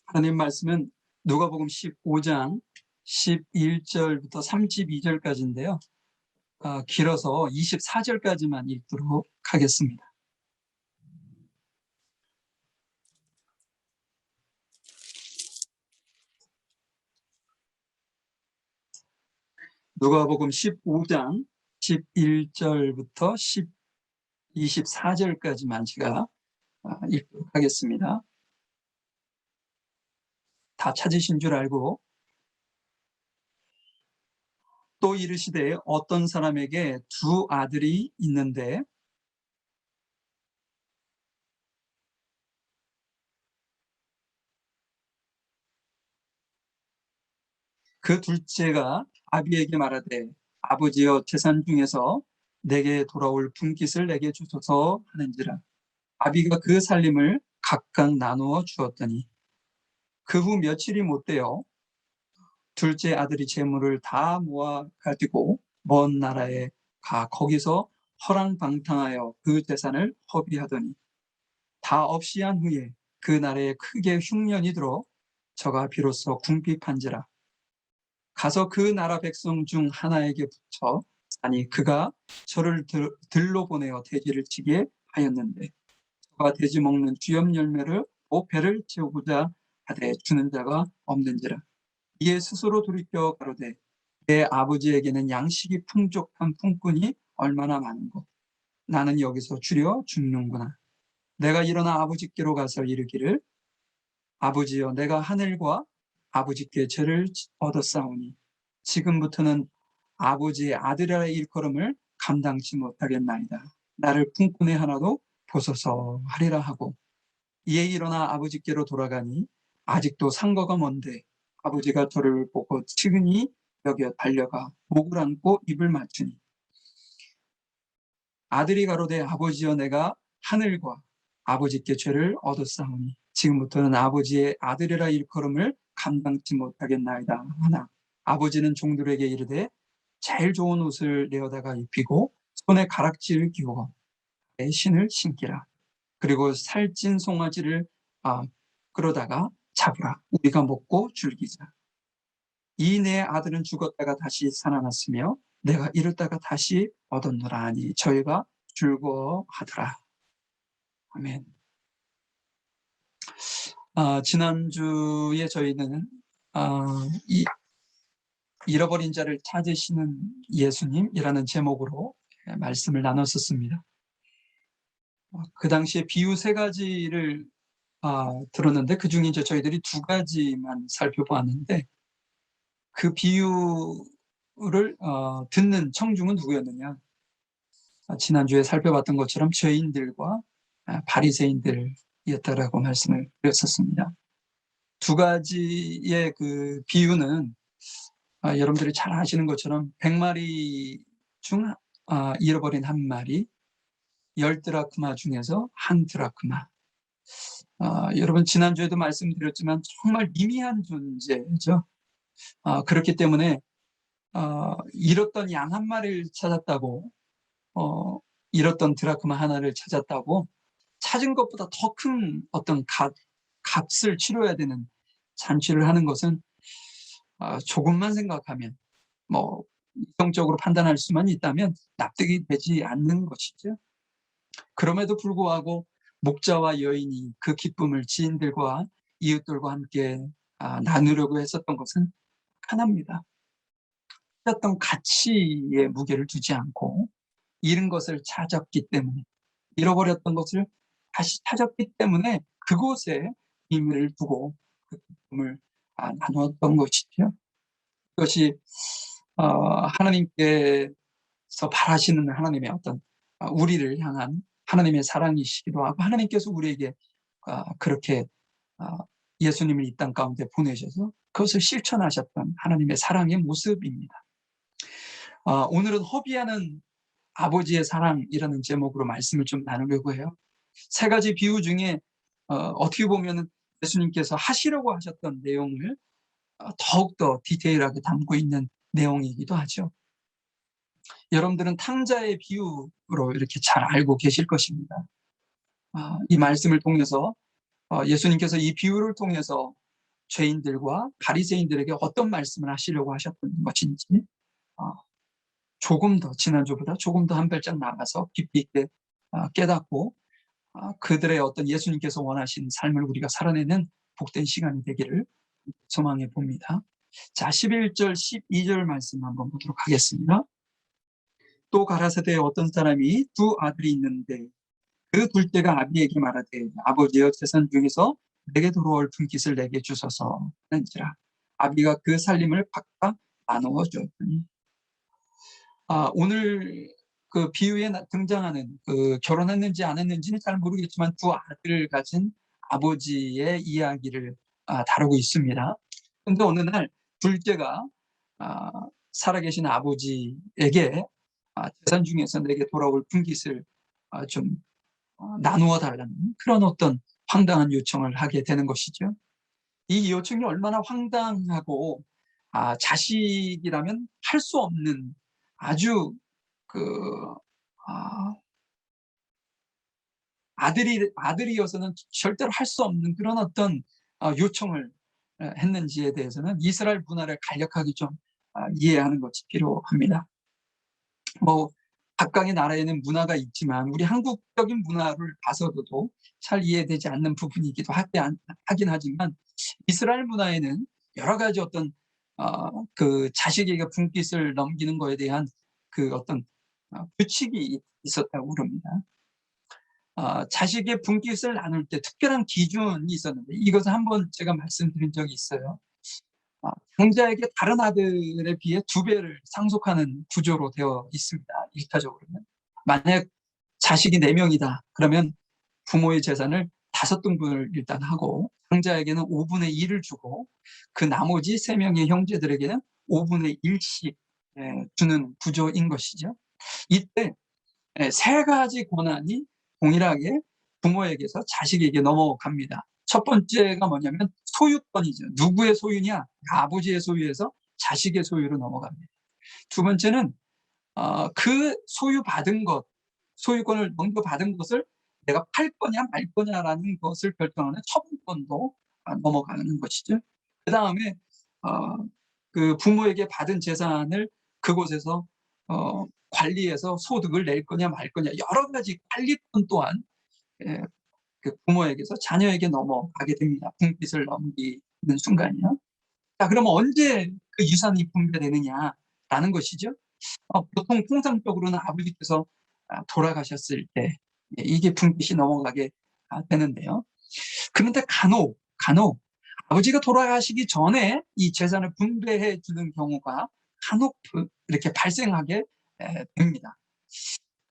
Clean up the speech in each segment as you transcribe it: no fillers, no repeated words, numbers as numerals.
하나님 말씀은 누가복음 15장 11절부터 32절까지인데요. 길어서 24절까지만 읽도록 하겠습니다. 누가복음 15장 11절부터 24절까지만 제가 읽도록 하겠습니다. 다 찾으신 줄 알고. 또 이르시되 어떤 사람에게 두 아들이 있는데 그 둘째가 아비에게 말하되 아버지여 재산 중에서 내게 돌아올 분깃을 내게 주소서 하는지라. 아비가 그 살림을 각각 나누어 주었더니 그 후 며칠이 못되어 둘째 아들이 재물을 다 모아 가지고 먼 나라에 가 거기서 허랑방탕하여 그 재산을 허비하더니 다 없이 한 후에 그 나라에 크게 흉년이 들어 저가 비로소 궁핍한지라. 가서 그 나라 백성 중 하나에게 붙여 아니 그가 저를 들로 보내어 돼지를 치게 하였는데 저가 돼지 먹는 쥐염 열매를 배를 채우고자 하되 주는 자가 없는지라. 이에 스스로 돌이켜 가로되 내 아버지에게는 양식이 풍족한 품꾼이 얼마나 많은고 나는 여기서 주려 죽는구나. 내가 일어나 아버지께로 가서 이르기를 아버지여 내가 하늘과 아버지께 죄를 얻었사오니 지금부터는 아버지의 아들이라 일컬음을 감당치 못하겠나이다. 나를 품꾼의 하나도 보소서 하리라 하고 이에 일어나 아버지께로 돌아가니 아직도 상거가 먼데 아버지가 저를 보고 측은히 여겨 달려가 목을 안고 입을 맞추니 아들이 가로되 아버지여 내가 하늘과 아버지께 죄를 얻었사오니 지금부터는 아버지의 아들이라 일컬음을 감당치 못하겠나이다 하나 아버지는 종들에게 이르되 제일 좋은 옷을 내어다가 입히고 손에 가락지를 끼워 내 신을 신기라. 그리고 살찐 송아지를 끌어다가 잡으라. 우리가 먹고 즐기자. 이 내 아들은 죽었다가 다시 살아났으며 내가 잃었다가 다시 얻었노라 하니 저희가 즐거워하더라. 아멘. 지난주에 저희는 잃어버린 자를 찾으시는 예수님이라는 제목으로 말씀을 나눴었습니다. 그 당시에 비유 3가지를 들었는데 그중에 이제 저희들이 2가지만 살펴보았는데 그 비유를 듣는 청중은 누구였느냐? 지난주에 살펴봤던 것처럼 죄인들과 바리새인들이었다라고 말씀을 드렸었습니다. 2가지의 그 비유는 여러분들이 잘 아시는 것처럼 100마리 중 잃어버린 1마리, 10드라크마 중에서 1드라크마. 여러분 지난주에도 말씀드렸지만 정말 미미한 존재죠. 그렇기 때문에 잃었던 양 1마리를 찾았다고 잃었던 드라크마 하나를 찾았다고 찾은 것보다 더 큰 어떤 값을 치러야 되는 잔치를 하는 것은 조금만 생각하면 이성적으로 판단할 수만 있다면 납득이 되지 않는 것이죠. 그럼에도 불구하고 목자와 여인이 그 기쁨을 지인들과 이웃들과 함께 나누려고 했었던 것은 하나입니다. 찾았던 가치에 무게를 두지 않고 잃은 것을 찾았기 때문에 잃어버렸던 것을 다시 찾았기 때문에 그곳에 의미를 두고 그 기쁨을 나누었던 것이죠. 그것이 하나님께서 바라시는 하나님의 어떤 우리를 향한 하나님의 사랑이시기도 하고 하나님께서 우리에게 그렇게 예수님을 이 땅 가운데 보내셔서 그것을 실천하셨던 하나님의 사랑의 모습입니다. 오늘은 허비하는 아버지의 사랑이라는 제목으로 말씀을 좀 나누려고 해요. 3가지 비유 중에 어떻게 보면 예수님께서 하시려고 하셨던 내용을 더욱더 디테일하게 담고 있는 내용이기도 하죠. 여러분들은 탕자의 비유로 이렇게 잘 알고 계실 것입니다. 이 말씀을 통해서 예수님께서 이 비유를 통해서 죄인들과 바리새인들에게 어떤 말씀을 하시려고 하셨던 것인지 조금 더 지난주보다 조금 더 한 발짝 나가서 깊이 있게 깨닫고 그들의 어떤 예수님께서 원하신 삶을 우리가 살아내는 복된 시간이 되기를 소망해 봅니다. 자, 11절 12절 말씀 한번 보도록 하겠습니다. 또 가라사대 어떤 사람이 두 아들이 있는데 그 둘째가 아비에게 말하되 아버지여 재산 중에서 내게 돌아올 분깃을 내게 주소서 하는지라. 아비가 그 살림을 각각 나누어 줬더니 오늘 그 비유에 등장하는 그 결혼했는지 안 했는지는 잘 모르겠지만 두 아들을 가진 아버지의 이야기를 다루고 있습니다. 그런데 어느 날 둘째가 살아계신 아버지에게 재산 중에서 내게 돌아올 분깃을 좀 나누어 달라는 그런 어떤 황당한 요청을 하게 되는 것이죠. 이 요청이 얼마나 황당하고 자식이라면 할 수 없는 아주 아들이어서는 절대로 할 수 없는 그런 어떤 요청을 했는지에 대해서는 이스라엘 문화를 간략하게 좀 이해하는 것이 필요합니다. 뭐 각각의 나라에는 문화가 있지만 우리 한국적인 문화를 봐서도 잘 이해되지 않는 부분이기도 하긴 하지만 이스라엘 문화에는 여러 가지 어떤 그 자식에게 분깃을 넘기는 것에 대한 그 어떤 규칙이 있었다고 그럽니다. 자식의 분깃을 나눌 때 특별한 기준이 있었는데 이것을 한번 제가 말씀드린 적이 있어요. 장자에게 다른 아들에 비해 2배를 상속하는 구조로 되어 있습니다. 일차적으로는. 만약 자식이 4명이다. 그러면 부모의 재산을 5등분을 일단 하고 장자에게는 5분의 1을 주고 그 나머지 3명의 형제들에게는 5분의 1씩 주는 구조인 것이죠. 이때 3가지 권한이 동일하게 부모에게서 자식에게 넘어갑니다. 첫 번째가 뭐냐면 소유권이죠. 누구의 소유냐? 아버지의 소유에서 자식의 소유로 넘어갑니다. 두 번째는 그 소유받은 것, 소유권을 넘겨받은 것을 내가 팔 거냐 말 거냐라는 것을 결정하는 처분권도 넘어가는 것이죠. 그 다음에 그 부모에게 받은 재산을 그곳에서 관리해서 소득을 낼 거냐 말 거냐 여러 가지 관리권 또한 그 부모에게서 자녀에게 넘어가게 됩니다. 분깃을 넘기는 순간이요. 자, 그러면 언제 그 유산이 분배되느냐라는 것이죠. 보통 통상적으로는 아버지께서 돌아가셨을 때 이게 분깃이 넘어가게 되는데요. 그런데 간혹 아버지가 돌아가시기 전에 이 재산을 분배해 주는 경우가 간혹 이렇게 발생하게 됩니다.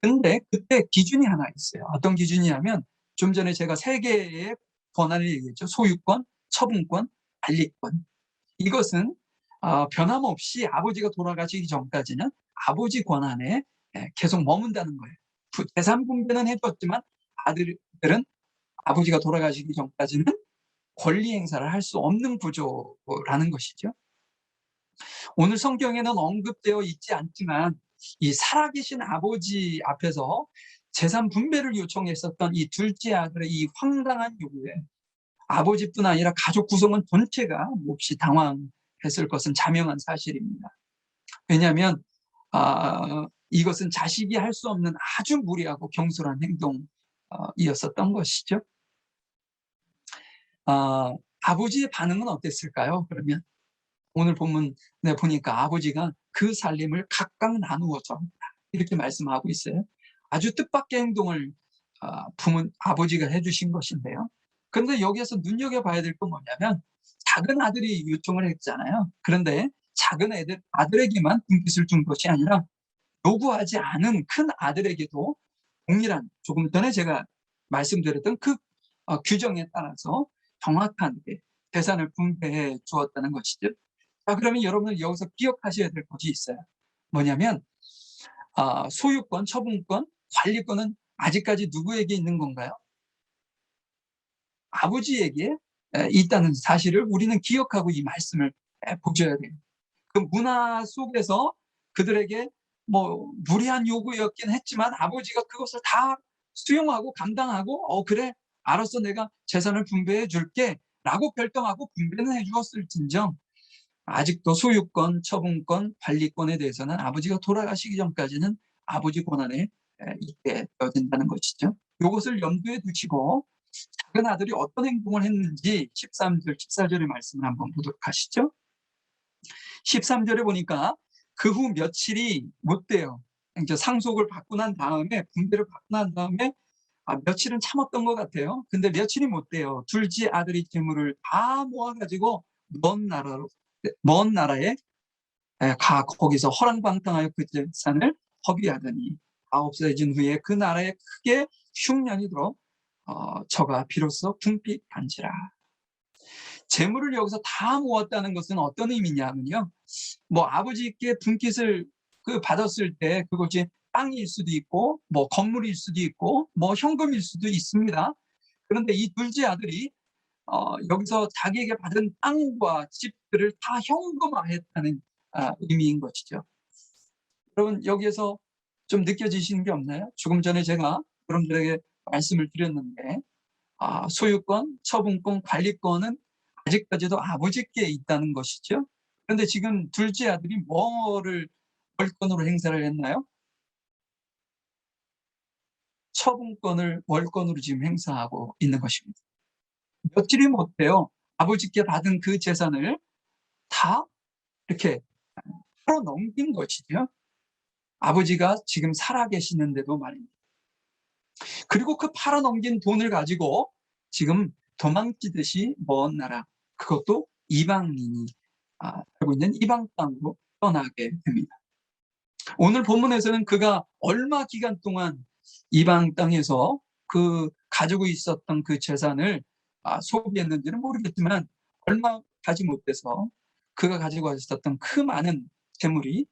근데 그때 기준이 하나 있어요. 어떤 기준이냐면 좀 전에 제가 3개의 권한을 얘기했죠. 소유권, 처분권, 관리권. 이것은 변함없이 아버지가 돌아가시기 전까지는 아버지 권한에 계속 머문다는 거예요. 재산 분배는 해줬지만 아들들은 아버지가 돌아가시기 전까지는 권리 행사를 할 수 없는 구조라는 것이죠. 오늘 성경에는 언급되어 있지 않지만 이 살아계신 아버지 앞에서 재산 분배를 요청했었던 이 둘째 아들의 이 황당한 요구에 아버지뿐 아니라 가족 구성원 전체가 몹시 당황했을 것은 자명한 사실입니다. 왜냐하면 이것은 자식이 할 수 없는 아주 무리하고 경솔한 행동이었었던 것이죠. 아버지의 반응은 어땠을까요? 그러면 오늘 본문에 보니까 아버지가 그 살림을 각각 나누어 줬다 이렇게 말씀하고 있어요. 아주 뜻밖의 행동을 아버지가 해주신 것인데요. 그런데 여기에서 눈여겨봐야 될 건 뭐냐면 작은 아들이 요청을 했잖아요. 그런데 작은 아들에게만 분깃을 준 것이 아니라 요구하지 않은 큰 아들에게도 동일한 조금 전에 제가 말씀드렸던 그 규정에 따라서 정확하게 재산을 분배해 주었다는 것이죠. 그러면 여러분은 여기서 기억하셔야 될 것이 있어요. 뭐냐면 소유권, 처분권, 관리권은 아직까지 누구에게 있는 건가요? 아버지에게 있다는 사실을 우리는 기억하고 이 말씀을 보셔야 돼요. 그 문화 속에서 그들에게 뭐 무리한 요구였긴 했지만 아버지가 그것을 다 수용하고 감당하고 그래 알았어 내가 재산을 분배해 줄게 라고 결정하고 분배는 해주었을진정 아직도 소유권, 처분권, 관리권에 대해서는 아버지가 돌아가시기 전까지는 아버지 권한에 있게 되어진다는 것이죠. 이것을 염두에 두시고 작은 아들이 어떤 행동을 했는지 13절, 14절의 말씀을 한번 보도록 하시죠. 13절에 보니까 그 후 며칠이 못 돼요. 이제 상속을 받고 난 다음에, 분배를 받고 난 다음에 며칠은 참았던 것 같아요. 근데 며칠이 못 돼요. 둘째 아들이 재물을 다 모아가지고 먼 나라에 거기서 허랑방탕하여 그 재산을 허비하더니 다 없어진 후에 그 나라에 크게 흉년이 들어 저가 비로소 궁핍한지라. 재물을 여기서 다 모았다는 것은 어떤 의미냐면요. 뭐 아버지께 분깃을 받았을 때 그것이 땅일 수도 있고 뭐 건물일 수도 있고 뭐 현금일 수도 있습니다. 그런데 이 둘째 아들이 여기서 자기에게 받은 땅과 집들을 다 현금화했다는 의미인 것이죠. 여러분 여기에서 좀 느껴지시는 게 없나요? 조금 전에 제가 여러분들에게 말씀을 드렸는데 소유권, 처분권, 관리권은 아직까지도 아버지께 있다는 것이죠. 그런데 지금 둘째 아들이 뭐를 월권으로 행사를 했나요? 처분권을 월권으로 지금 행사하고 있는 것입니다. 며칠이 못 돼요. 아버지께 받은 그 재산을 다 이렇게 팔아 넘긴 것이죠. 아버지가 지금 살아계시는데도 말입니다. 그리고 그 팔아 넘긴 돈을 가지고 지금 도망치듯이 먼 나라, 그것도 이방인이 알고 있는 이방 땅으로 떠나게 됩니다. 오늘 본문에서는 그가 얼마 기간 동안 이방 땅에서 그 가지고 있었던 그 재산을 소비했는지는 모르겠지만 얼마 가지 못해서 그가 가지고 있었던 그 많은 재물이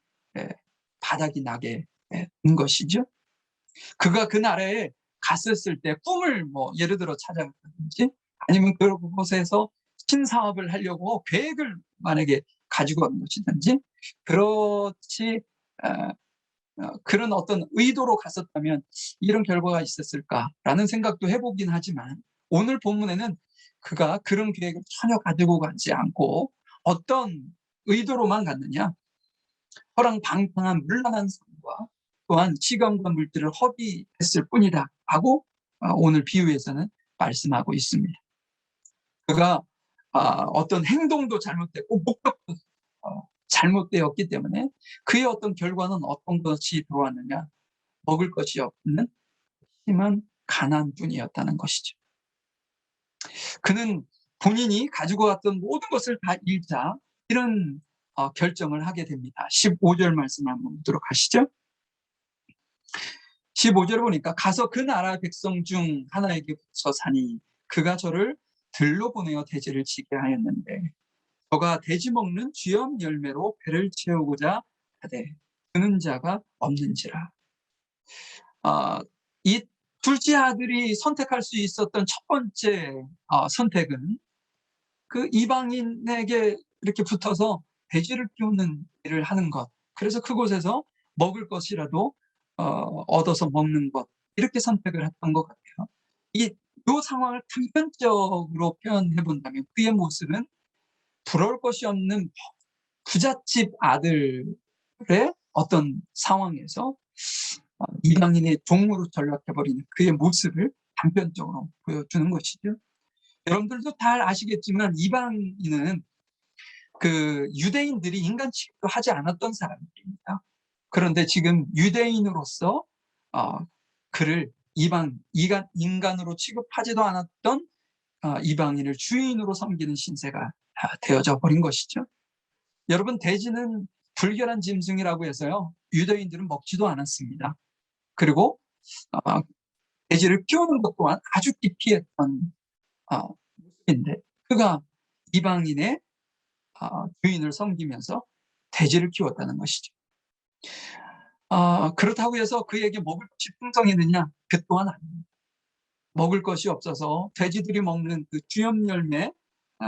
바닥이 나게 된 것이죠. 그가 그 나라에 갔었을 때 꿈을 뭐 예를 들어 찾아갔다든지 아니면 그곳에서 신사업을 하려고 계획을 만약에 가지고 간 것이든지 그렇지 그런 어떤 의도로 갔었다면 이런 결과가 있었을까라는 생각도 해보긴 하지만 오늘 본문에는 그가 그런 계획을 전혀 가지고 가지 않고 어떤 의도로만 갔느냐, 허랑방탕한 물란한 삶과 또한 시간과 물질을 허비했을 뿐이다 하고 오늘 비유에서는 말씀하고 있습니다. 그가 어떤 행동도 잘못됐고 목적도 잘못되었기 때문에 그의 어떤 결과는 어떤 것이 들어왔느냐, 먹을 것이 없는 심한 가난뿐이었다는 것이죠. 그는 본인이 가지고 왔던 모든 것을 다 잃자 이런 결정을 하게 됩니다. 15절 말씀 한번 보도록 하시죠. 15절을 보니까 가서 그 나라 백성 중 하나에게 붙여 사니 그가 저를 들로 보내어 돼지를 치게 하였는데 저가 돼지 먹는 쥐염 열매로 배를 채우고자 하되 드는 자가 없는지라. 이 둘째 아들이 선택할 수 있었던 첫 번째 선택은 그 이방인에게 이렇게 붙어서 돼지를 키우는 일을 하는 것. 그래서 그곳에서 먹을 것이라도 얻어서 먹는 것. 이렇게 선택을 했던 것 같아요. 이 상황을 단편적으로 표현해 본다면 그의 모습은 부러울 것이 없는 부잣집 아들의 어떤 상황에서 이방인의 종으로 전락해버리는 그의 모습을 단편적으로 보여주는 것이죠. 여러분들도 잘 아시겠지만 이방인은 그 유대인들이 인간 취급도 하지 않았던 사람들입니다. 그런데 지금 유대인으로서 그를 인간으로 취급하지도 않았던 이방인을 주인으로 섬기는 신세가 되어져 버린 것이죠. 여러분, 돼지는 불결한 짐승이라고 해서요 유대인들은 먹지도 않았습니다. 그리고 돼지를 키우는 것 또한 아주 기피했던 모습인데 그가 이방인의 주인을 섬기면서 돼지를 키웠다는 것이죠. 그렇다고 해서 그에게 먹을 것이 풍성했느냐? 그 또한 아닙니다. 먹을 것이 없어서 돼지들이 먹는 그 쥐염 열매,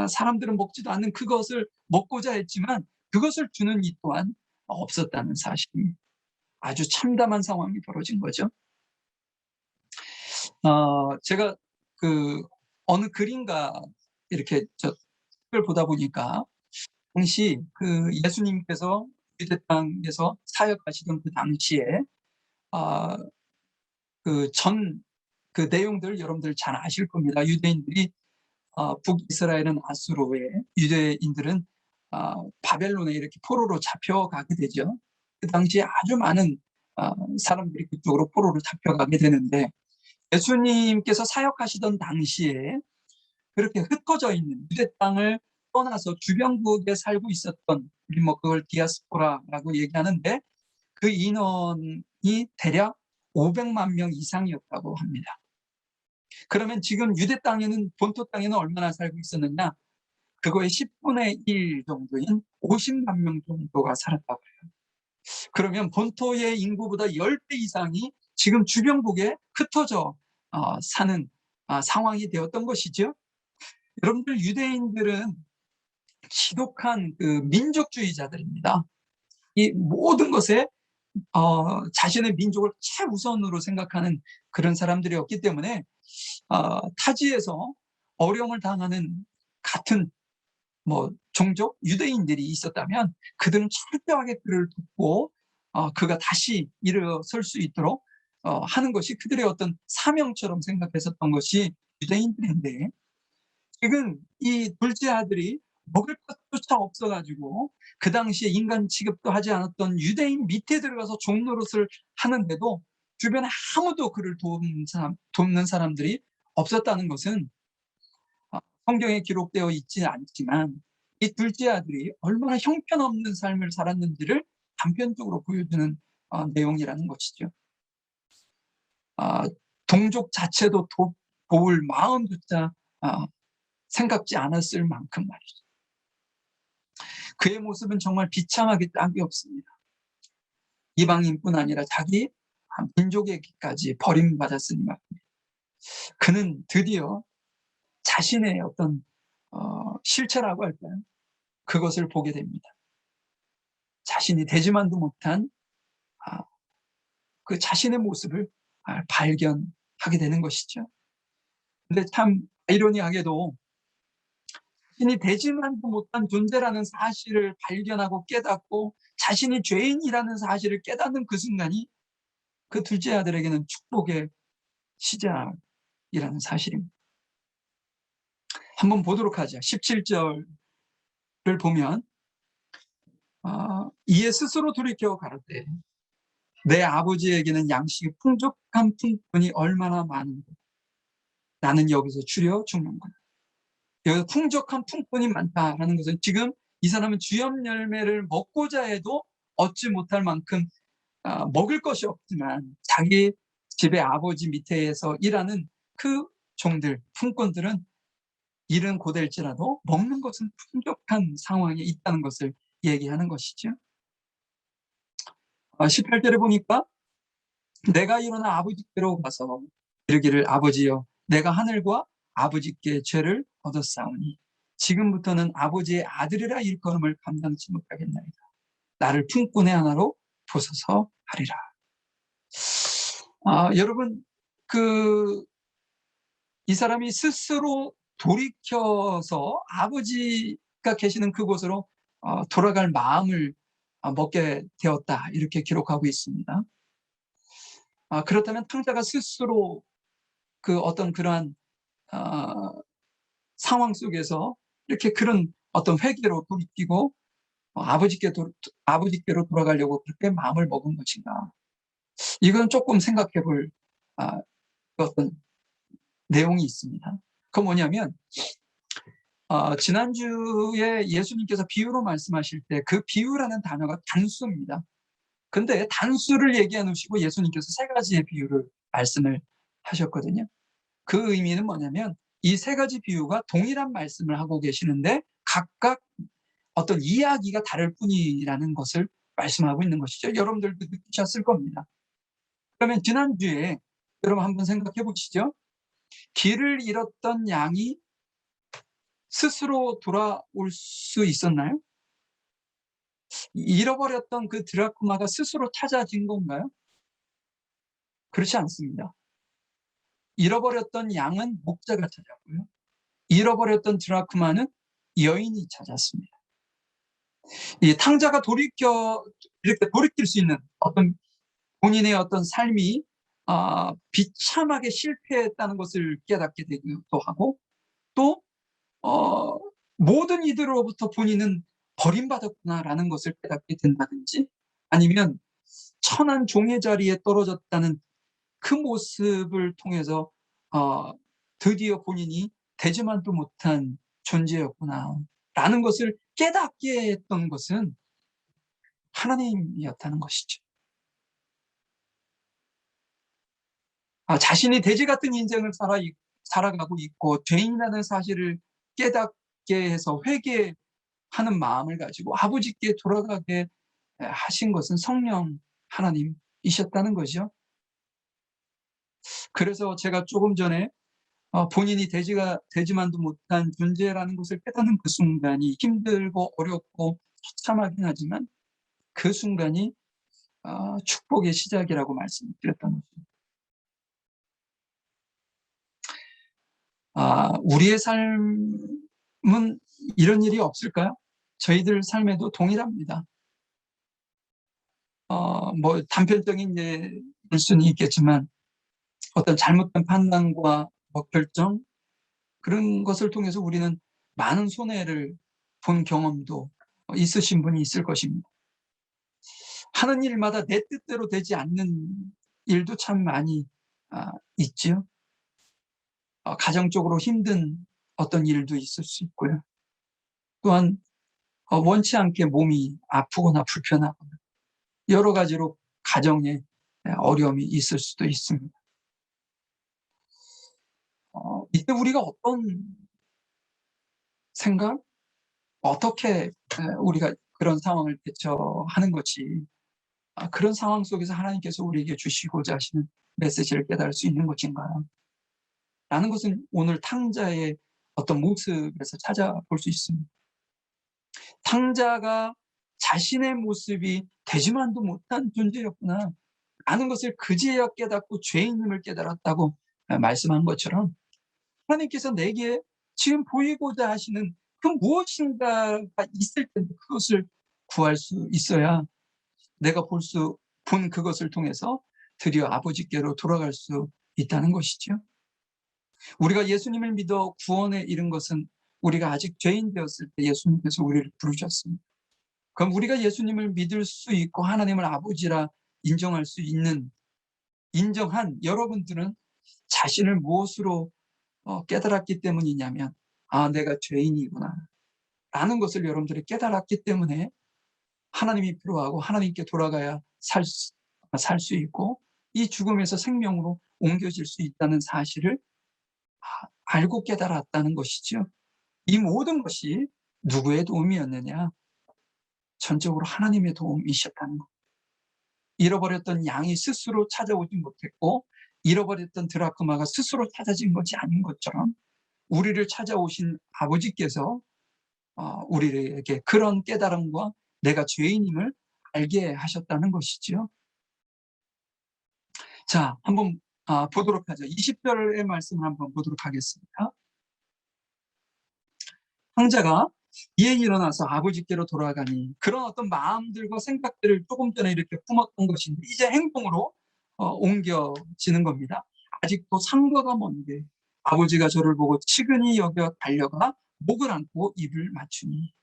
사람들은 먹지도 않는 그것을 먹고자 했지만 그것을 주는 이 또한 없었다는 사실입니다. 아주 참담한 상황이 벌어진 거죠. 제가 그 어느 글인가 이렇게 책을 보다 보니까 당시 그 예수님께서 유대 땅에서 사역하시던 그 당시에 아, 그 내용들 여러분들 잘 아실 겁니다. 유대인들이 북이스라엘은 아수르에, 유대인들은 바벨론에 이렇게 포로로 잡혀가게 되죠. 그 당시에 아주 많은 사람들이 그쪽으로 포로로 잡혀가게 되는데, 예수님께서 사역하시던 당시에 그렇게 흩어져 있는 유대 땅을 떠나서 주변국에 살고 있었던, 우리 뭐 그걸 디아스포라라고 얘기하는데, 그 인원이 대략 500만 명 이상이었다고 합니다. 그러면 지금 유대 땅에는, 본토 땅에는 얼마나 살고 있었느냐? 그거의 10분의 1 정도인 50만 명 정도가 살았다고 해요. 그러면 본토의 인구보다 10배 이상이 지금 주변국에 흩어져 사는 상황이 되었던 것이죠. 여러분들, 유대인들은 지독한 그 민족주의자들입니다. 이 모든 것에 자신의 민족을 최우선으로 생각하는 그런 사람들이었기 때문에 타지에서 어려움을 당하는 같은 뭐 종족 유대인들이 있었다면 그들은 철저하게 그를 돕고 그가 다시 일어설 수 있도록 하는 것이 그들의 어떤 사명처럼 생각했었던 것이 유대인들인데, 지금 이 둘째 아들이 먹을 것조차 없어가지고 그 당시에 인간 취급도 하지 않았던 유대인 밑에 들어가서 종노릇을 하는데도 주변에 아무도 그를 돕는 사람들이 없었다는 것은 성경에 기록되어 있지 않지만 이 둘째 아들이 얼마나 형편없는 삶을 살았는지를 단편적으로 보여주는 내용이라는 것이죠. 동족 자체도 도울 마음조차 생각지 않았을 만큼 말이죠. 그의 모습은 정말 비참하기 짝이 없습니다. 이방인뿐 아니라 자기 민족에게까지 버림받았으니 말입니다. 그는 드디어 자신의 어떤 실체라고 할까요? 그것을 보게 됩니다. 자신이 되지만도 못한 그 자신의 모습을 발견하게 되는 것이죠. 근데 참 아이러니하게도 자신이 되지만도 못한 존재라는 사실을 발견하고 깨닫고 자신이 죄인이라는 사실을 깨닫는 그 순간이 그 둘째 아들에게는 축복의 시작이라는 사실입니다. 한번 보도록 하죠. 17절을 보면 이에 스스로 돌이켜 가로되 내 아버지에게는 양식이 풍족한 품꾼이 얼마나 많은데 나는 여기서 추려 죽는구나. 여기서 풍족한 품꾼이 많다라는 것은 지금 이 사람은 주염 열매를 먹고자 해도 얻지 못할 만큼 먹을 것이 없지만 자기 집의 아버지 밑에서 일하는 그 종들, 품꾼들은 일은 고될지라도 먹는 것은 풍족한 상황에 있다는 것을 얘기하는 것이죠. 18절에 보니까 내가 일어나 아버지께로 가서 이르기를 아버지여 내가 하늘과 아버지께 죄를 얻었사오니 지금부터는 아버지의 아들이라 일컬음을 감당치 못하겠나이다. 나를 품꾼의 하나로 보소서 하리라. 여러분, 이 사람이 스스로 돌이켜서 아버지가 계시는 그곳으로 돌아갈 마음을 먹게 되었다, 이렇게 기록하고 있습니다. 그렇다면 탕자가 스스로 그 어떤 그러한 상황 속에서 이렇게 그런 어떤 회개로 돌이키고 아버지께로 돌아가려고 그렇게 마음을 먹은 것인가? 이건 조금 생각해 볼 어떤 내용이 있습니다. 그 뭐냐면 지난주에 예수님께서 비유로 말씀하실 때 그 비유라는 단어가 단수입니다. 근데 단수를 얘기해 놓으시고 예수님께서 세 가지의 비유를 말씀을 하셨거든요. 그 의미는 뭐냐면 이 세 가지 비유가 동일한 말씀을 하고 계시는데 각각 어떤 이야기가 다를 뿐이라는 것을 말씀하고 있는 것이죠. 여러분들도 느끼셨을 겁니다. 그러면 지난주에 여러분 한번 생각해 보시죠. 길을 잃었던 양이 스스로 돌아올 수 있었나요? 잃어버렸던 그 드라크마가 스스로 찾아진 건가요? 그렇지 않습니다. 잃어버렸던 양은 목자가 찾았고요. 잃어버렸던 드라크마는 여인이 찾았습니다. 이 탕자가 이렇게 돌이킬 수 있는 어떤 본인의 어떤 삶이 비참하게 실패했다는 것을 깨닫게 되기도 하고, 또 모든 이들로부터 본인은 버림받았구나라는 것을 깨닫게 된다든지, 아니면 천한 종의 자리에 떨어졌다는 그 모습을 통해서 드디어 본인이 되지만도 못한 존재였구나라는 것을 깨닫게 했던 것은 하나님이었다는 것이죠. 자신이 돼지 같은 인생을 살아가고 있고 죄인이라는 사실을 깨닫게 해서 회개하는 마음을 가지고 아버지께 돌아가게 하신 것은 성령 하나님이셨다는 거죠. 그래서 제가 조금 전에 본인이 되지만도 못한 존재라는 것을 깨닫는 그 순간이 힘들고 어렵고 처참하긴 하지만 그 순간이 축복의 시작이라고 말씀드렸던 거죠. 우리의 삶은 이런 일이 없을까요? 저희들 삶에도 동일합니다. 뭐 단편적인 예일 수는 있겠지만 어떤 잘못된 판단과 결정, 그런 것을 통해서 우리는 많은 손해를 본 경험도 있으신 분이 있을 것입니다. 하는 일마다 내 뜻대로 되지 않는 일도 참 많이 있지요. 가정적으로 힘든 어떤 일도 있을 수 있고요. 또한 원치 않게 몸이 아프거나 불편하거나 여러 가지로 가정에 어려움이 있을 수도 있습니다. 이때 우리가 어떤 생각, 어떻게 우리가 그런 상황을 대처하는 것이 그런 상황 속에서 하나님께서 우리에게 주시고자 하시는 메시지를 깨달을 수 있는 것인가 라는 것은 오늘 탕자의 어떤 모습에서 찾아볼 수 있습니다. 탕자가 자신의 모습이 되지만도 못한 존재였구나 라는 것을 그제야 깨닫고 죄인임을 깨달았다고 말씀한 것처럼, 하나님께서 내게 지금 보이고자 하시는 그 무엇인가가 있을 텐데 그것을 구할 수 있어야 내가 본 그것을 통해서 드디어 아버지께로 돌아갈 수 있다는 것이죠. 우리가 예수님을 믿어 구원에 이른 것은 우리가 아직 죄인 되었을 때 예수님께서 우리를 부르셨습니다. 그럼 우리가 예수님을 믿을 수 있고 하나님을 아버지라 인정한 여러분들은 자신을 무엇으로 깨달았기 때문이냐면 내가 죄인이구나 라는 것을 여러분들이 깨달았기 때문에 하나님이 필요하고 하나님께 돌아가야 살 수 있고 이 죽음에서 생명으로 옮겨질 수 있다는 사실을 알고 깨달았다는 것이죠. 이 모든 것이 누구의 도움이었느냐? 전적으로 하나님의 도움이셨다는 것. 잃어버렸던 양이 스스로 찾아오지 못했고 잃어버렸던 드라크마가 스스로 찾아진 것이 아닌 것처럼 우리를 찾아오신 아버지께서 우리에게 그런 깨달음과 내가 죄인임을 알게 하셨다는 것이죠. 자, 한번 보도록 하죠. 20절의 말씀을 한번 보도록 하겠습니다. 탕자가 이에 일어나서 아버지께로 돌아가니, 그런 어떤 마음들과 생각들을 조금 전에 이렇게 품었던 것인데 이제 행동으로 옮겨지는 겁니다. 아직도 상과가 먼데 아버지가 저를 보고 치근히 여겨 달려가 목을 안고 입을 맞추니.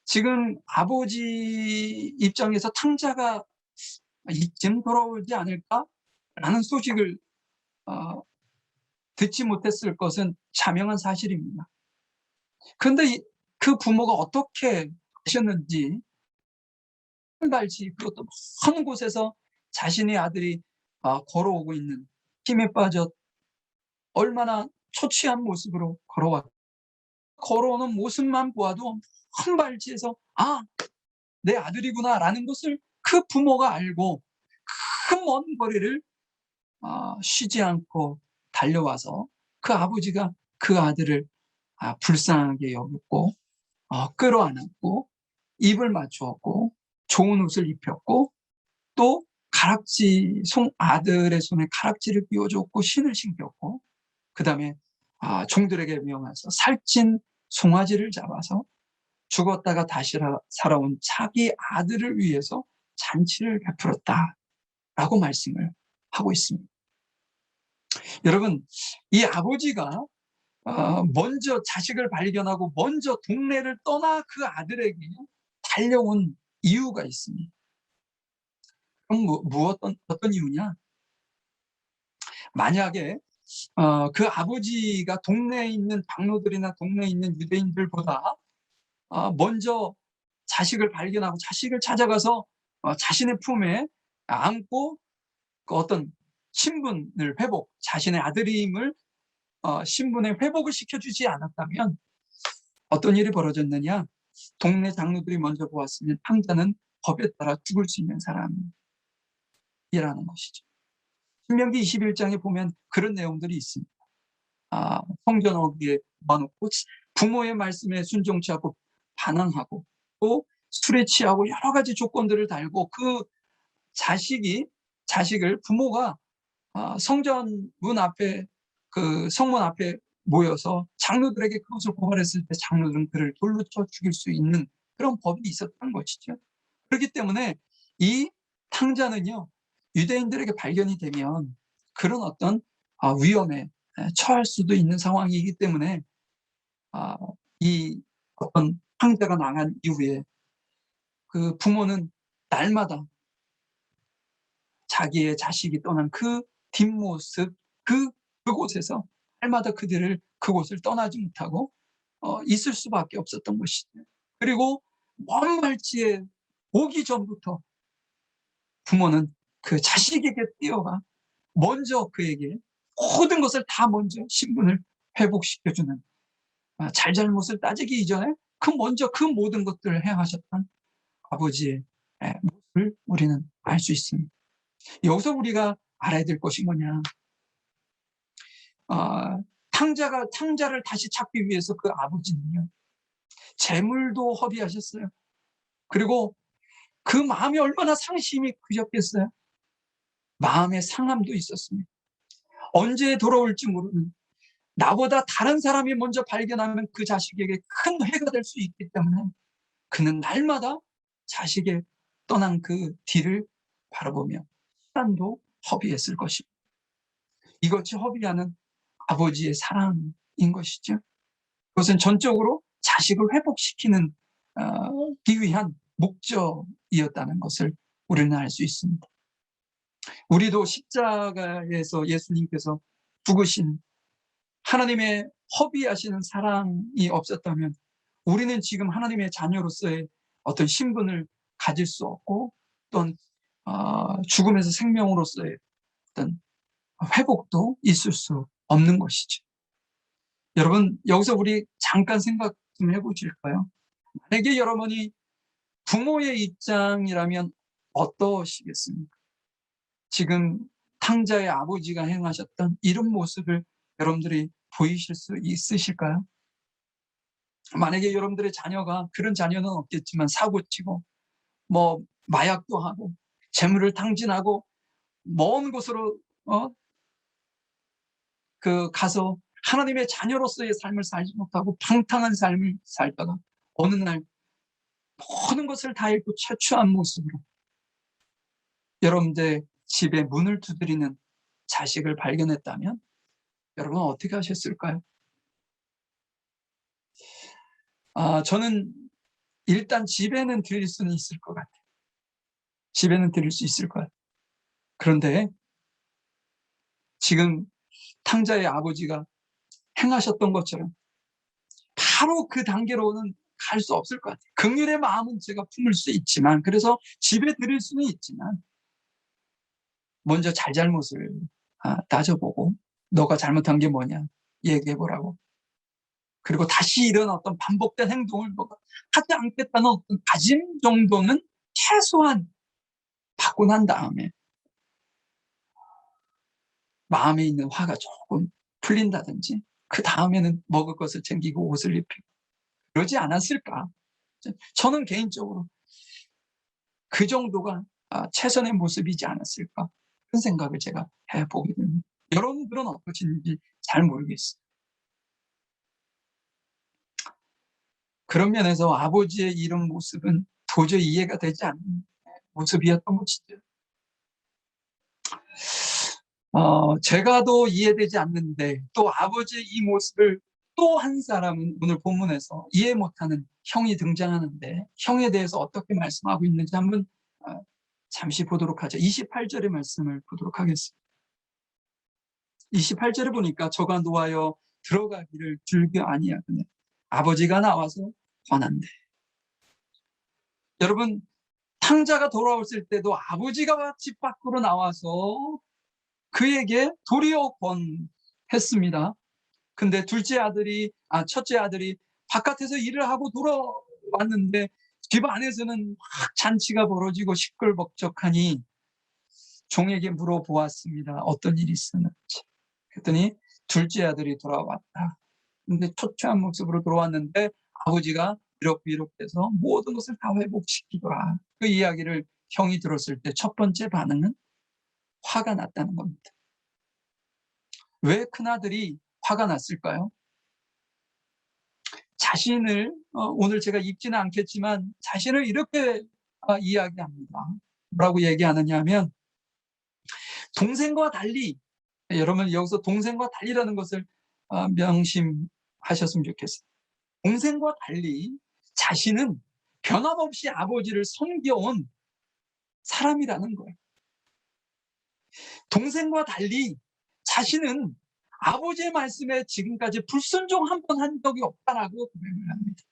지금 아버지 입장에서 탕자가 이쯤 돌아오지 않을까라는 소식을 듣지 못했을 것은 자명한 사실입니다. 그런데 그 부모가 어떻게 하셨는지, 한 달치 그것도 먼 곳에서 자신의 아들이 걸어오고 있는, 힘에 빠져 얼마나 초췌한 모습으로 걸어오는 모습만 보아도 한 발치에서 내 아들이구나 라는 것을 그 부모가 알고 그 먼 거리를 쉬지 않고 달려와서 그 아버지가 그 아들을 불쌍하게 여겼고 끌어안았고 입을 맞추었고 좋은 옷을 입혔고 또 아들의 손에 가락지를 끼워줬고 신을 신겼고 그 다음에 종들에게 명하여서 살찐 송아지를 잡아서 죽었다가 다시 살아온 자기 아들을 위해서 잔치를 베풀었다라고 말씀을 하고 있습니다. 여러분, 이 아버지가 먼저 자식을 발견하고 먼저 동네를 떠나 그 아들에게 달려온 이유가 있습니다. 그럼 어떤 이유냐? 만약에 그 아버지가 동네에 있는 장로들이나 동네에 있는 유대인들보다 먼저 자식을 발견하고 자식을 찾아가서 자신의 품에 안고 그 어떤 신분을 자신의 아들임을 신분의 회복을 시켜주지 않았다면 어떤 일이 벌어졌느냐? 동네 장로들이 먼저 보았으면 탕자는 법에 따라 죽을 수 있는 사람이라는 것이죠. 신명기 21장에 보면 그런 내용들이 있습니다. 성전 어귀에 모아놓고 부모의 말씀에 순종치 않고 반항하고 또 술에 취하고 여러 가지 조건들을 달고 그 자식을 부모가 성전 문 앞에 그 성문 앞에 모여서 장로들에게 그것을 고발했을 때 장로들은 그를 돌로 쳐 죽일 수 있는 그런 법이 있었던 것이죠. 그렇기 때문에 이 탕자는요, 유대인들에게 발견이 되면 그런 어떤 위험에 처할 수도 있는 상황이기 때문에 이 어떤 탕자가 나간 이후에 그 부모는 날마다 자기의 자식이 떠난 그 뒷모습, 그곳에서 날마다 그곳을 떠나지 못하고 있을 수밖에 없었던 것이죠. 그리고 먼 발치에 오기 전부터 부모는 그 자식에게 뛰어가 먼저 그에게 모든 것을 다 먼저 신분을 회복시켜주는, 잘잘못을 따지기 이전에 먼저 그 모든 것들을 행하셨던 아버지의 모습을 우리는 알 수 있습니다. 여기서 우리가 알아야 될 것이 뭐냐? 탕자를 다시 찾기 위해서 그 아버지는요, 재물도 허비하셨어요. 그리고 그 마음이 얼마나 상심이 크셨겠어요? 마음의 상함도 있었습니다. 언제 돌아올지 모르는, 나보다 다른 사람이 먼저 발견하면 그 자식에게 큰 해가 될 수 있기 때문에 그는 날마다 자식의 떠난 그 뒤를 바라보며 시간도 허비했을 것입니다. 이것이 허비하는 아버지의 사랑인 것이죠. 그것은 전적으로 자식을 회복시키는 비위한 목적이었다는 것을 우리는 알 수 있습니다. 우리도 십자가에서 예수님께서 죽으신 하나님의 허비하시는 사랑이 없었다면 우리는 지금 하나님의 자녀로서의 어떤 신분을 가질 수 없고 또는 죽음에서 생명으로서의 어떤 회복도 있을 수 없는 것이죠. 여러분, 여기서 우리 잠깐 생각 좀 해보실까요? 만약에 여러분이 부모의 입장이라면 어떠시겠습니까? 지금 탕자의 아버지가 행하셨던 이런 모습을 여러분들이 보이실 수 있으실까요? 만약에 여러분들의 자녀가, 그런 자녀는 없겠지만 사고치고 마약도 하고 재물을 탕진하고 먼 곳으로 가서 하나님의 자녀로서의 삶을 살지 못하고 방탕한 삶을 살다가 어느 날 모든 것을 다 잃고 처추한 모습으로 여러분들 집에 문을 두드리는 자식을 발견했다면 여러분 어떻게 하셨을까요? 저는 일단 집에는 드릴 수는 있을 것 같아요. 집에는 드릴 수 있을 것 같아요. 그런데 지금 탕자의 아버지가 행하셨던 것처럼 바로 그 단계로는 갈 수 없을 것 같아요. 긍휼의 마음은 제가 품을 수 있지만, 그래서 집에 드릴 수는 있지만 먼저 잘잘못을 따져보고 너가 잘못한 게 뭐냐 얘기해보라고, 그리고 다시 이런 어떤 반복된 행동을 너가 하지 않겠다는 어떤 다짐 정도는 최소한 받고 난 다음에 마음에 있는 화가 조금 풀린다든지 그 다음에는 먹을 것을 챙기고 옷을 입히고 그러지 않았을까? 저는 개인적으로 그 정도가 최선의 모습이지 않았을까? 그런 생각을 제가 해보게 됩니다. 여러분들은 어떠신지 잘 모르겠어요. 그런 면에서 아버지의 이런 모습은 도저히 이해가 되지 않는 모습이었던 것이죠. 제가 더 이해되지 않는데 또 아버지의 이 모습을 또 한 사람은 오늘 본문에서 이해 못하는 형이 등장하는데 형에 대해서 어떻게 말씀하고 있는지 한번 잠시 보도록 하죠. 28절의 말씀을 보도록 하겠습니다. 28절에 보니까 저가 노하여 들어가기를 즐겨 아니하거늘 아버지가 나와서 권한대. 여러분, 탕자가 돌아왔을 때도 아버지가 집 밖으로 나와서 그에게 도리어 권했습니다. 근데 첫째 아들이 바깥에서 일을 하고 돌아왔는데 집 안에서는 막 잔치가 벌어지고 시끌벅적하니 종에게 물어보았습니다. 어떤 일이 있었는지. 그랬더니 둘째 아들이 돌아왔다. 근데 초췌한 모습으로 돌아왔는데 아버지가 이렇게해서 모든 것을 다 회복시키더라. 그 이야기를 형이 들었을 때 첫 번째 반응은 화가 났다는 겁니다. 왜 큰아들이 화가 났을까요? 자신을 오늘 제가 읽지는 않겠지만 자신을 이렇게 이야기합니다. 뭐라고 얘기하느냐 하면 동생과 달리, 여러분 여기서 동생과 달리라는 것을 명심하셨으면 좋겠어요. 동생과 달리 자신은 변함없이 아버지를 섬겨온 사람이라는 거예요. 동생과 달리 자신은 아버지의 말씀에 지금까지 불순종 한 번 한 적이 없다라고 고백을 합니다.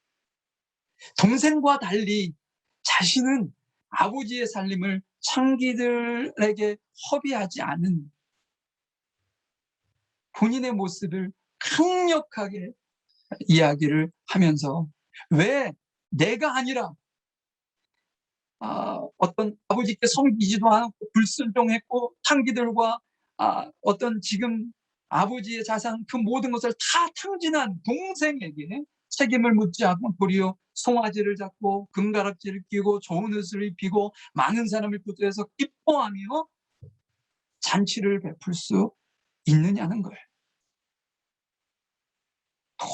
동생과 달리 자신은 아버지의 살림을 창기들에게 허비하지 않은 본인의 모습을 강력하게 이야기를 하면서 왜 내가 아니라 어떤 아버지께 섬기지도 않고 불순종했고 창기들과 어떤 지금 아버지의 자산 그 모든 것을 다 탕진한 동생에게 책임을 묻지 않고 도리어 송아지를 잡고 금가락지를 끼고 좋은 옷을 입히고 많은 사람을 초대해서 기뻐하며 잔치를 베풀 수 있느냐는 거예요.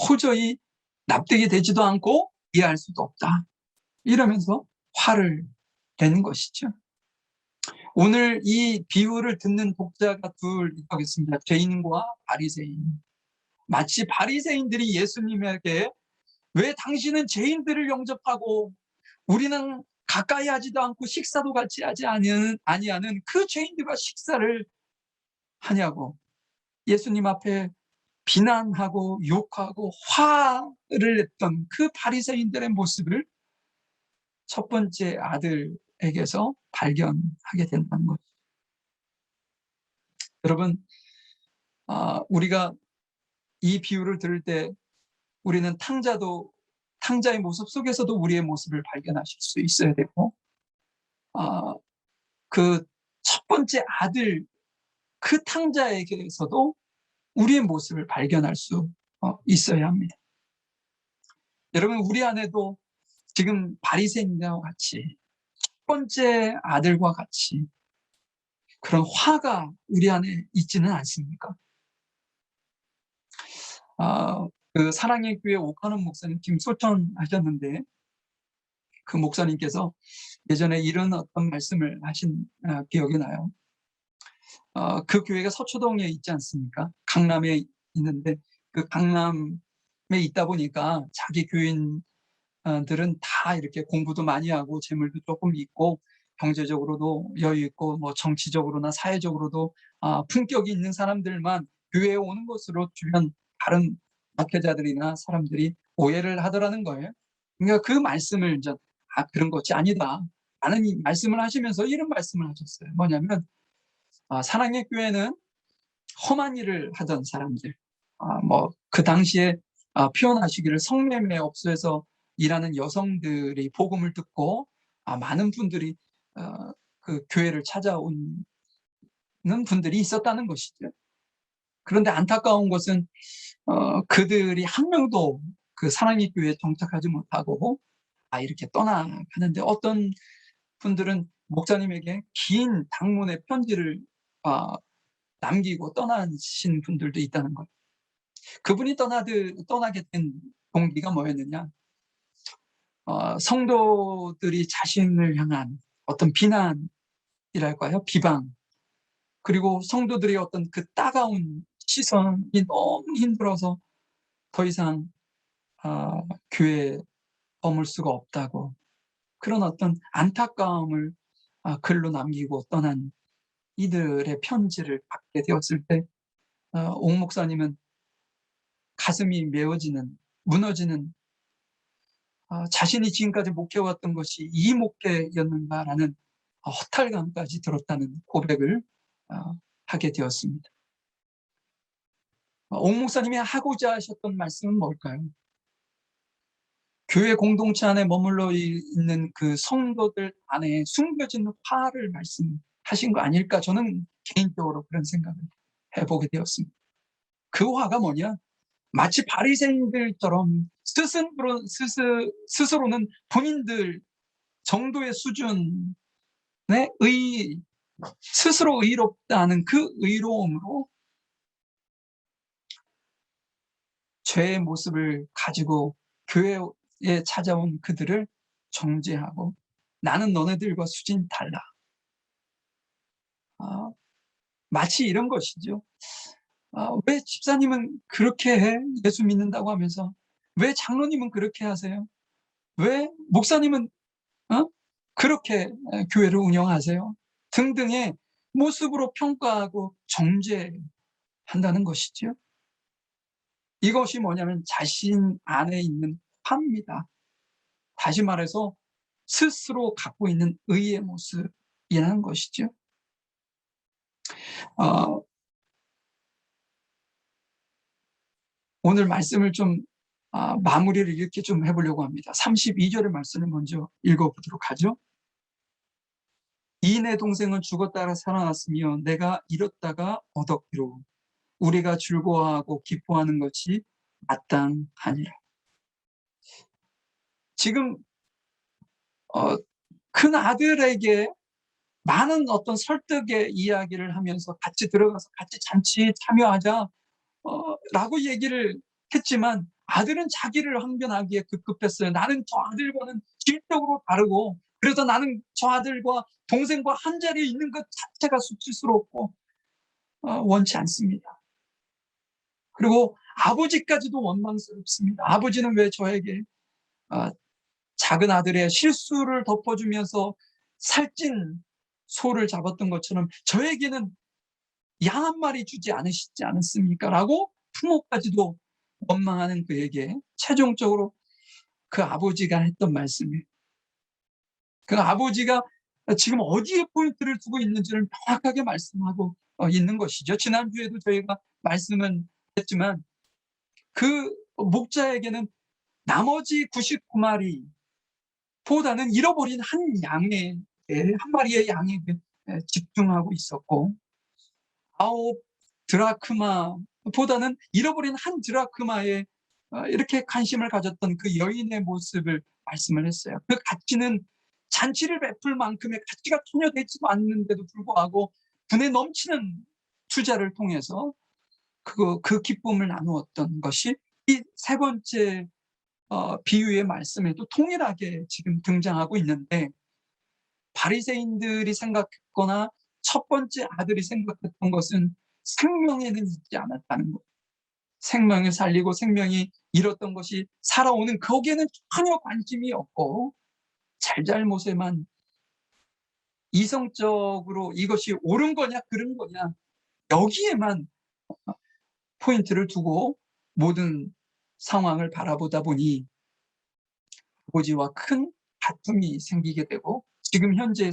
도저히 납득이 되지도 않고 이해할 수도 없다. 이러면서 화를 내는 것이죠. 오늘 이 비유를 듣는 독자가 둘 있겠습니다. 죄인과 바리새인. 마치 바리새인들이 예수님에게 왜 당신은 죄인들을 영접하고 우리는 가까이 하지도 않고 식사도 같이 하지 아니하는 그 죄인들과 식사를 하냐고 예수님 앞에 비난하고 욕하고 화를 냈던 그 바리새인들의 모습을 첫 번째 아들에게서 발견하게 된다는 거죠. 여러분, 우리가 이 비유를 들을 때 우리는 탕자의 모습 속에서도 우리의 모습을 발견하실 수 있어야 되고, 그 첫 번째 아들, 그 탕자에게서도 우리의 모습을 발견할 수 있어야 합니다. 여러분, 우리 안에도 지금 바리새인과 같이 첫 번째 아들과 같이 그런 화가 우리 안에 있지는 않습니까? 그 사랑의 교회 오카논 목사님 지금 소천하셨는데 그 목사님께서 예전에 이런 어떤 말씀을 하신 기억이 나요. 그 교회가 서초동에 있지 않습니까? 강남에 있는데 그 강남에 있다 보니까 자기 교인들은 다 이렇게 공부도 많이 하고 재물도 조금 있고 경제적으로도 여유 있고 뭐 정치적으로나 사회적으로도 품격이 있는 사람들만 교회에 오는 것으로 주변 다른 목회자들이나 사람들이 오해를 하더라는 거예요. 그러니까 그 말씀을 이제 그런 것이 아니다 라는 말씀을 하시면서 이런 말씀을 하셨어요. 뭐냐면 사랑의 교회는 험한 일을 하던 사람들, 뭐 그 당시에 표현하시기를 성매매 업소에서 일하는 여성들이 복음을 듣고 많은 분들이 그 교회를 찾아오는 분들이 있었다는 것이죠. 그런데 안타까운 것은 그들이 한 명도 그 사랑의 교회에 정착하지 못하고 이렇게 떠나가는데 어떤 분들은 목사님에게 긴 당문의 편지를 남기고 떠나신 분들도 있다는 거예요. 그분이 떠나게 된 동기가 뭐였느냐? 성도들이 자신을 향한 어떤 비난이랄까요? 비방, 그리고 성도들의 어떤 그 따가운 시선이 너무 힘들어서 더 이상 교회에 머물 수가 없다고, 그런 어떤 안타까움을 글로 남기고 떠난 이들의 편지를 받게 되었을 때 옥 목사님은 가슴이 메어지는, 무너지는, 자신이 지금까지 목회해왔던 것이 이 목회였는가라는 허탈감까지 들었다는 고백을 하게 되었습니다. 옥 목사님이 하고자 하셨던 말씀은 뭘까요? 교회 공동체 안에 머물러 있는 그 성도들 안에 숨겨진 화를 말씀하신 거 아닐까, 저는 개인적으로 그런 생각을 해보게 되었습니다. 그 화가 뭐냐? 마치 바리새인들처럼 스스로는 본인들 정도의 수준의 스스로 의롭다는 그 의로움으로 죄의 모습을 가지고 교회에 찾아온 그들을 정죄하고, 나는 너네들과 수준이 달라. 마치 이런 것이죠. 왜 집사님은 그렇게 해? 예수 믿는다고 하면서. 왜 장로님은 그렇게 하세요? 왜 목사님은 그렇게 교회를 운영하세요? 등등의 모습으로 평가하고 정죄한다는 것이죠. 이것이 뭐냐면 자신 안에 있는 화입니다. 다시 말해서 스스로 갖고 있는 의의 모습이라는 것이죠. 오늘 말씀을 좀 마무리를 이렇게 좀 해보려고 합니다. 32절의 말씀을 먼저 읽어보도록 하죠. 이 내 동생은 죽었다가 살아났으며 내가 잃었다가 얻었기로 우리가 즐거워하고 기뻐하는 것이 마땅하니라. 지금 큰 아들에게 많은 어떤 설득의 이야기를 하면서 같이 들어가서 같이 잔치에 참여하자 라고 얘기를 했지만, 아들은 자기를 항변하기에 급급했어요. 나는 저 아들과는 질적으로 다르고, 그래서 나는 저 아들과 동생과 한 자리에 있는 것 자체가 수치스럽고 원치 않습니다. 그리고 아버지까지도 원망스럽습니다. 아버지는 왜 저에게 작은 아들의 실수를 덮어주면서 살찐 소를 잡았던 것처럼 저에게는 양 한 마리 주지 않으시지 않았습니까? 라고 부모까지도 원망하는 그에게 최종적으로 그 아버지가 했던 말씀이에요. 그 아버지가 지금 어디에 포인트를 두고 있는지를 명확하게 말씀하고 있는 것이죠. 지난주에도 저희가 말씀은 했지만, 그 목자에게는 나머지 99마리 보다는 잃어버린 한 마리의 양에게 집중하고 있었고, 9 드라크마보다는 잃어버린 1 드라크마에 이렇게 관심을 가졌던 그 여인의 모습을 말씀을 했어요. 그 가치는 잔치를 베풀 만큼의 가치가 전혀 되지도 않는데도 불구하고 분에 넘치는 투자를 통해서 그 기쁨을 나누었던 것이 이 세 번째 비유의 말씀에도 동일하게 지금 등장하고 있는데, 바리새인들이 생각했거나 첫 번째 아들이 생각했던 것은 생명에는 있지 않았다는 것. 생명을 살리고 생명이 잃었던 것이 살아오는 거기에는 전혀 관심이 없고, 잘잘못에만 이성적으로 이것이 옳은 거냐 그른 거냐 여기에만 포인트를 두고 모든 상황을 바라보다 보니 아버지와 큰 다툼이 생기게 되고 지금 현재의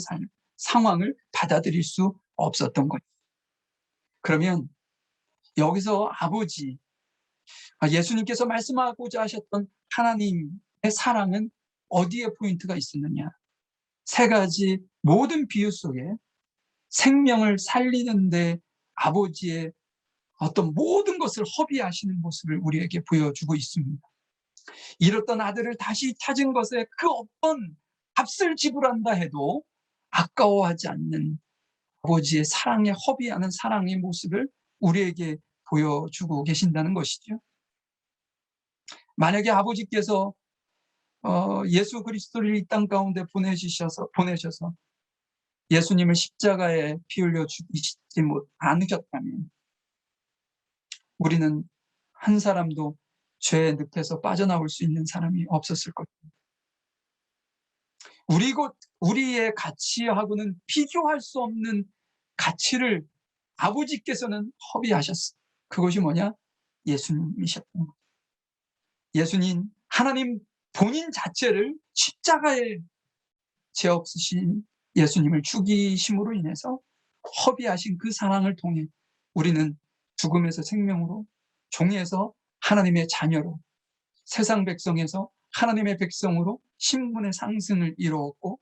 상황을 받아들일 수 없었던 거죠. 그러면 여기서 아버지, 예수님께서 말씀하고자 하셨던 하나님의 사랑은 어디에 포인트가 있었느냐? 세 가지 모든 비유 속에 생명을 살리는데 아버지의 어떤 모든 것을 허비하시는 모습을 우리에게 보여주고 있습니다. 잃었던 아들을 다시 찾은 것에 그 어떤 값을 지불한다 해도 아까워하지 않는 아버지의 사랑에 허비하는 사랑의 모습을 우리에게 보여주고 계신다는 것이죠. 만약에 아버지께서 예수 그리스도를 이 땅 가운데 보내셔서 예수님을 십자가에 피 흘려 죽이시지 않으셨다면 우리는 한 사람도 죄의 늪에서 빠져나올 수 있는 사람이 없었을 것입니다. 우리의 가치하고는 비교할 수 없는 가치를 아버지께서는 허비하셨어요. 그것이 뭐냐? 예수님이셨던 거예요. 예수님, 하나님 본인 자체를 십자가에 죄 없으신 예수님을 죽이심으로 인해서 허비하신 그 사랑을 통해 우리는 죽음에서 생명으로, 종에서 하나님의 자녀로, 세상 백성에서 하나님의 백성으로 신분의 상승을 이루었고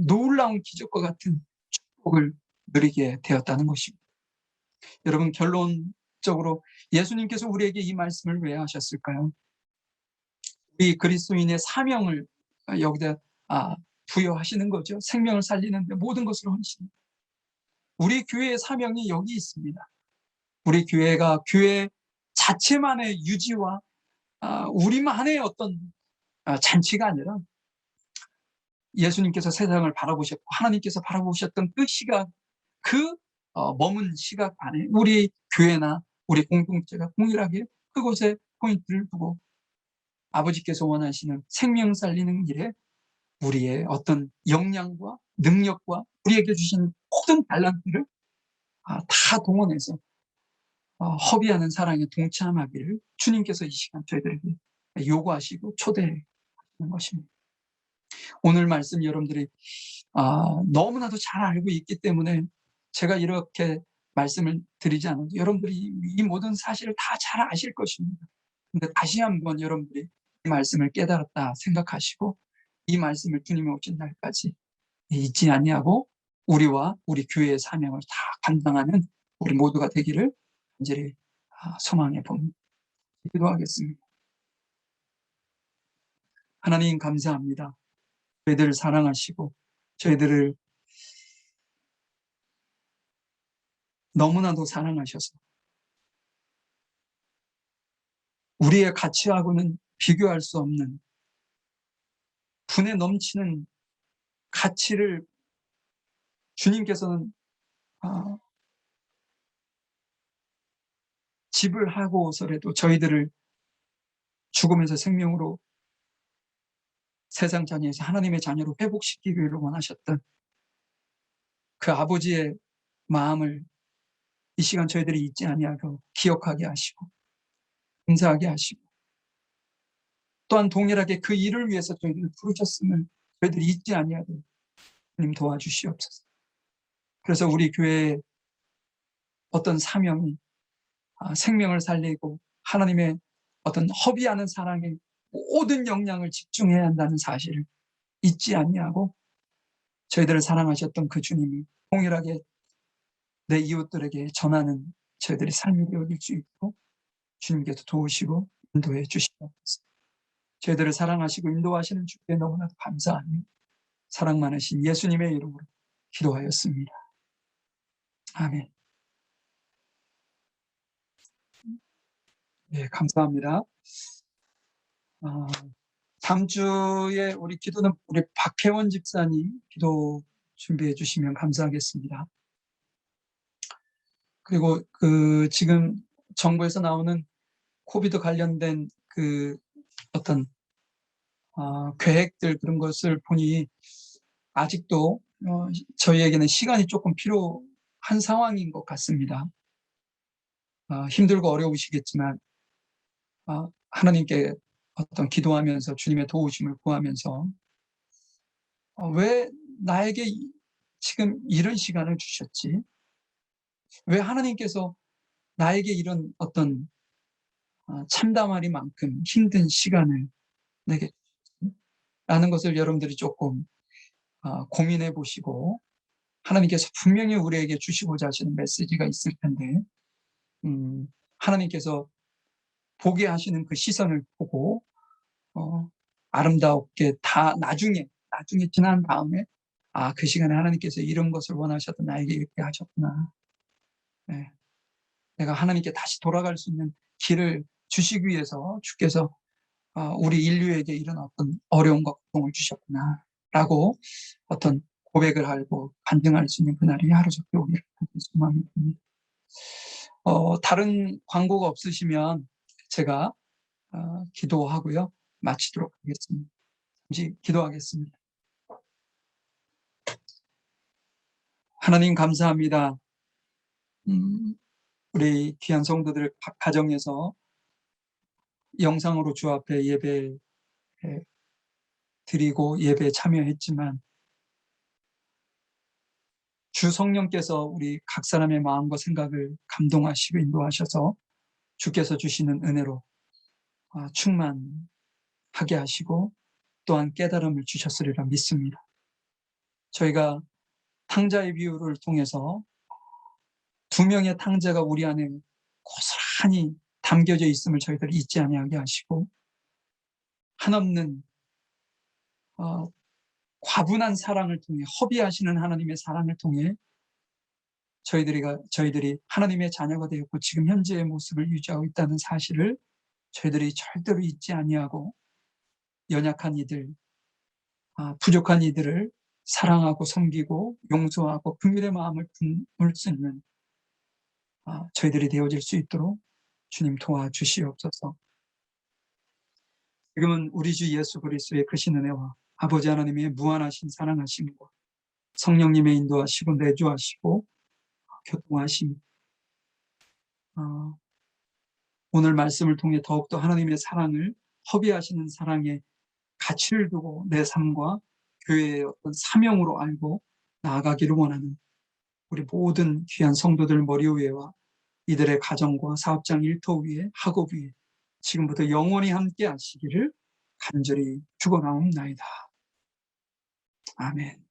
놀라운 기적과 같은 축복을 누리게 되었다는 것입니다. 여러분, 결론적으로 예수님께서 우리에게 이 말씀을 왜 하셨을까요? 우리 그리스도인의 사명을 여기다 부여하시는 거죠. 생명을 살리는데 모든 것을 헌신합니다. 우리 교회의 사명이 여기 있습니다. 우리 교회가 교회 자체만의 유지와 우리만의 어떤 잔치가 아니라 예수님께서 세상을 바라보셨고 하나님께서 바라보셨던 그 시각, 그 머문 시각 안에 우리 교회나 우리 공동체가 동일하게 그곳에 포인트를 두고 아버지께서 원하시는 생명 살리는 일에 우리의 어떤 역량과 능력과 우리에게 주신 모든 달란트를 다 동원해서 허비하는 사랑에 동참하기를 주님께서 이 시간 저희들에게 요구하시고 초대하는 것입니다. 오늘 말씀 여러분들이 너무나도 잘 알고 있기 때문에 제가 이렇게 말씀을 드리지 않아도 여러분들이 이 모든 사실을 다 잘 아실 것입니다. 근데 다시 한번 여러분들이 이 말씀을 깨달았다 생각하시고 이 말씀을 주님이 오신 날까지 잊지 아니하고 우리와 우리 교회의 사명을 다 감당하는 우리 모두가 되기를 간절히 소망해 봅니다. 기도하겠습니다. 하나님 감사합니다. 저희들을 사랑하시고 저희들을 너무나도 사랑하셔서 우리의 가치하고는 비교할 수 없는 분에 넘치는 가치를 주님께서는 지불하고서라도 저희들을 죽음에서 생명으로 세상 자녀에서 하나님의 자녀로 회복시키기를 원하셨던 그 아버지의 마음을 이 시간 저희들이 잊지 아니하고 기억하게 하시고 감사하게 하시고 또한 동일하게 그 일을 위해서 저희들을 부르셨음을 저희들이 잊지 아니하고 주님 도와주시옵소서. 그래서 우리 교회의 어떤 사명이 생명을 살리고 하나님의 어떤 허비하는 사랑에 모든 역량을 집중해야 한다는 사실을 잊지 아니하고 저희들을 사랑하셨던 그 주님이 동일하게 내 이웃들에게 전하는 저희들의 삶이 되어질 수 있고 주님께서 도우시고 인도해 주시옵소서. 저희들을 사랑하시고 인도하시는 주께 너무나도 감사하며 사랑 많으신 예수님의 이름으로 기도하였습니다. 아멘. 네, 감사합니다. 다음 주에 우리 기도는 우리 박혜원 집사님 기도 준비해 주시면 감사하겠습니다. 그리고 지금 정부에서 나오는 코비드 관련된 어떤 계획들 그런 것을 보니 아직도 저희에게는 시간이 조금 필요한 상황인 것 같습니다. 힘들고 어려우시겠지만 하나님께 어떤 기도하면서 주님의 도우심을 구하면서 왜 나에게 지금 이런 시간을 주셨지? 왜 하나님께서 나에게 이런 어떤 참담하리만큼 힘든 시간을 내게 주셨지? 라는 것을 여러분들이 조금 고민해 보시고 하나님께서 분명히 우리에게 주시고자 하시는 메시지가 있을 텐데 하나님께서 보게 하시는 그 시선을 보고 아름답게 다 나중에 지난 다음에 그 시간에 하나님께서 이런 것을 원하셔도 나에게 이렇게 하셨구나. 네. 내가 하나님께 다시 돌아갈 수 있는 길을 주시기 위해서 주께서 우리 인류에게 이런 어떤 어려움과 고통을 주셨구나 라고 어떤 고백을 하고 간증할 수 있는 그날이 하루속히 오기를 소망이 듭니다. 다른 광고가 없으시면 제가 기도하고요 마치도록 하겠습니다. 잠시 기도하겠습니다. 하나님 감사합니다. 우리 귀한 성도들 각 가정에서 영상으로 주 앞에 예배 드리고 예배에 참여했지만 주 성령께서 우리 각 사람의 마음과 생각을 감동하시고 인도하셔서 주께서 주시는 은혜로 충만하게 하시고 또한 깨달음을 주셨으리라 믿습니다. 저희가 탕자의 비유를 통해서 2명의 탕자가 우리 안에 고스란히 담겨져 있음을 저희들이 잊지 아니하게 하시고 한없는 과분한 사랑을 통해 허비하시는 하나님의 사랑을 통해 저희들이 하나님의 자녀가 되었고 지금 현재의 모습을 유지하고 있다는 사실을 저희들이 절대로 잊지 아니하고 연약한 이들, 부족한 이들을 사랑하고 섬기고 용서하고 긍휼의 마음을 품을 수 있는 저희들이 되어질 수 있도록 주님 도와주시옵소서. 지금은 우리 주 예수 그리스도의 크신 은혜와 아버지 하나님의 무한하신 사랑하심과 성령님의 인도하시고 내주하시고 교통하심, 오늘 말씀을 통해 더욱더 하나님의 사랑을 허비하시는 사랑의 가치를 두고 내 삶과 교회의 어떤 사명으로 알고 나아가기를 원하는 우리 모든 귀한 성도들 머리 위에와 이들의 가정과 사업장 일터 위에 학업 위에 지금부터 영원히 함께 하시기를 간절히 축원하옵나이다. 아멘.